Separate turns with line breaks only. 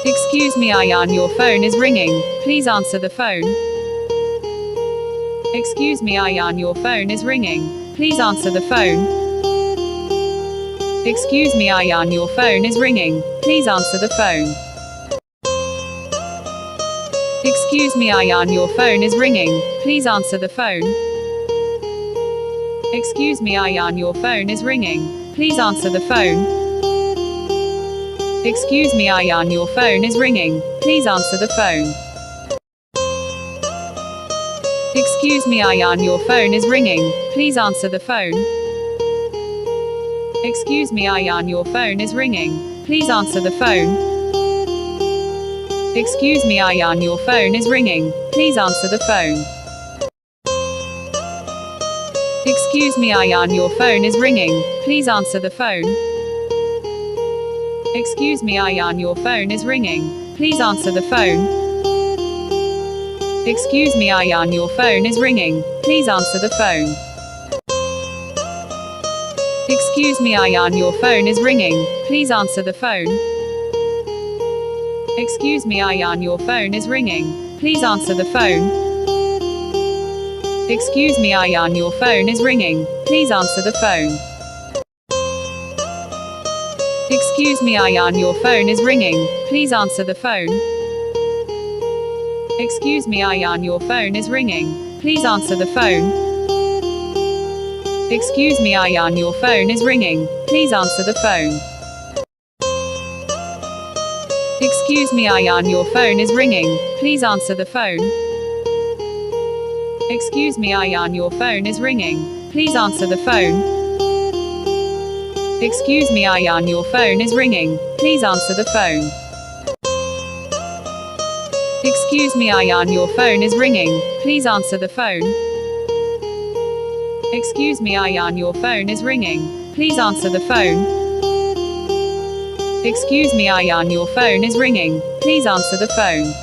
Excuse me, Ayan, your phone is ringing. Please answer the phone. Excuse me, Ayan, your phone is ringing. Please answer the phone. Excuse me, Ayan, your phone is ringing. Please answer the phone. Excuse me, Ayan, your phone is ringing. Please answer the phone. Excuse me, Ayan, your phone is ringing. Please answer the phone. Excuse me, Ayan, your phone is ringing. Please answer the phone. Excuse me, Ayan, your phone is ringing. Please answer the phone. Excuse me, Ayan, your phone is ringing. Please answer the phone. Excuse me, Ayan, your phone is ringing. Please answer the phone. Excuse me, Ayan, your phone is ringing. Please answer the phone. Excuse me, Ayan, your phone is ringing. Please answer the phone. Excuse me, Ayan, your phone is ringing. Please answer the phone. Excuse me, Ayan, your phone is ringing. Please answer the phone. Excuse me, Ayan, your phone is ringing. Please answer the phone. Excuse me, Ayan, your phone is ringing. Please answer the phone. Excuse me, Ayan, your phone is ringing. Please answer the phone. Excuse me, Ayan, your phone is ringing. Please answer the phone. Excuse me, Ayan, your phone is ringing. Please answer the phone. Excuse me, Ayan, your phone is ringing. Please answer the phone. Excuse me, Ayan, your phone is ringing. Please answer the phone. Excuse me, Ayan, your phone is ringing. Please answer the phone. Excuse me, Ayan, your phone is ringing. Please answer the phone. Excuse me, Ayan, your phone is ringing. Please answer the phone. Excuse me, Ayan, your phone is ringing. Please answer the phone.